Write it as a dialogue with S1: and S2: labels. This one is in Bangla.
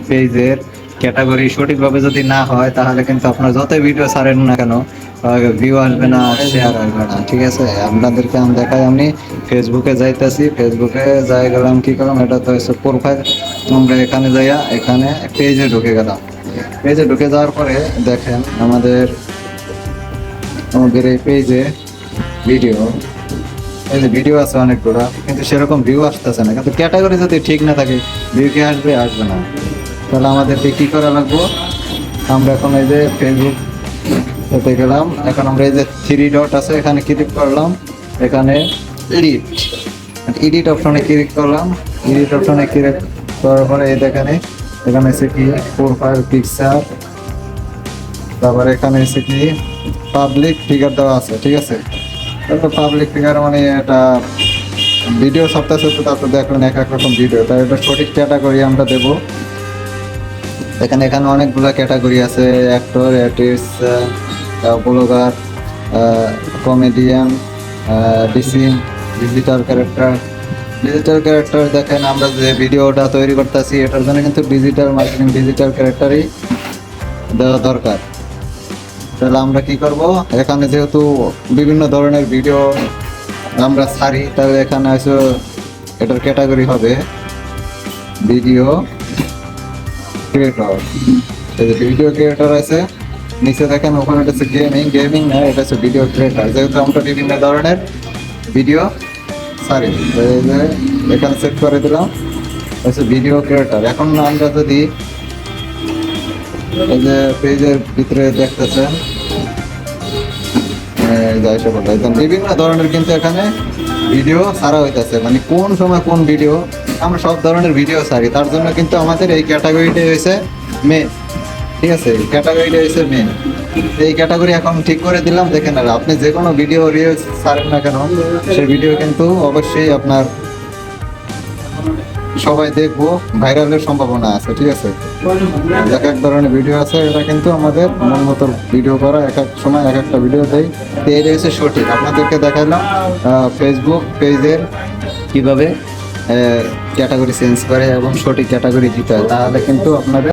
S1: পেজের ক্যাটাগরি সঠিকভাবে যদি না হয় তাহলে কিন্তু আপনার যত ভিডিও ছাড়েন না কেন ভিউ আসবে না, শেয়ার আসবে না। ঠিক আছে, আপনাদেরকে আমি দেখাই, আমি ফেসবুকে যাইতেছি, ফেসবুকে যাই গেলাম, কি করলাম, এটা তো হচ্ছে প্রোফাইল, আমরা এখানে যাইয়া এখানে পেজে ঢুকে গেলাম। পেজে ঢুকে যাওয়ার পরে দেখেন আমাদের আমাদের এই পেজে ভিডিও, এই যে ভিডিও আছে অনেকগুলো, কিন্তু সেরকম ভিউ আসতেছে না। কিন্তু ক্যাটাগরি যদি ঠিক না থাকে ভিউ কি আসবে? আসবে না। তাহলে আমাদেরকে কি করা লাগবো? আমরা এখন এই যে ফেসবুক এতে গেলাম, এখন আমরা এই যে থ্রি ডট আছে এখানে ক্লিক করলাম, এখানে এডিট এডিট অপশনে ক্লিক করলাম। এডিট অপশনে ক্লিক করার পরে এই দেখেন এখানে এসে কি প্রোফাইল পিকচার, তারপরে এখানে এসে কি পাবলিক ফিগার দেওয়া আছে। ঠিক আছে, তারপর পাবলিক ফিগার মানে এটা ভিডিও সপ্তাহ সপ্তাহ, তারপর দেখলেন এক এক রকম ভিডিও, তাই এটা সঠিক ক্যাটাগরি আমরা দেবো। এখানে অনেকগুলো ক্যাটাগরি আছে, actor, artist, blogger, comedian, digital character. দেখেন আমরা যে ভিডিওটা তৈরি করতেছি এটার জন্য কিন্তু ডিজিটাল মার্কেটিং, ডিজিটাল ক্যারেক্টারই দেওয়া দরকার। তাহলে আমরা কি করব, এখানে যেহেতু বিভিন্ন ধরনের ভিডিও আমরা ছাড়ি, তাহলে এখানে আছে এটার ক্যাটাগরি হবে ভিডিও ক্রিয়েটর। ভিডিও ক্রিয়েটর আছে, নিচে দেখেন ওখানে এটা হচ্ছে গেমিং না, এটা হচ্ছে ভিডিও ক্রিয়েটর। যেহেতু আমরা বিভিন্ন ধরনের ভিডিও ছাড়ি, এখানে সেট করে দিলাম হচ্ছে ভিডিও ক্রিয়েটর। এখন আমরা যদি এই যে পেজের ভিতরে দেখতেছেন বিভিন্ন ধরনের কিন্তু এখানে ভিডিও ছাড়া হইতেছে, মানে কোন সময় কোন ভিডিও, আমরা সব ধরনের ভিডিও ছাড়ি, তার জন্য কিন্তু আমাদের এই ক্যাটাগরিটাই হয়েছে মেন। ঠিক আছে, ক্যাটাগরিটা হয়েছে মেন। এই ক্যাটাগরি এখন ঠিক করে দিলাম। দেখেন আর আপনি যে কোনো ভিডিও রিলস ছাড়েন না কেন, সেই ভিডিও কিন্তু অবশ্যই আপনার সবাই দেখবো, ভাইরালের সম্ভাবনা আছে। ঠিক আছে, এক এক ধরনের ভিডিও আছে, এটা কিন্তু আমাদের মন মতো ভিডিও করা, এক এক সময় এক একটা ভিডিও দেয়। এই হচ্ছে সঠিক, আপনাদেরকে দেখালাম ফেসবুক পেজের কিভাবে ক্যাটাগরি চেঞ্জ করে এবং সঠিক ক্যাটাগরি দিতে হয়, তাহলে কিন্তু আপনাদের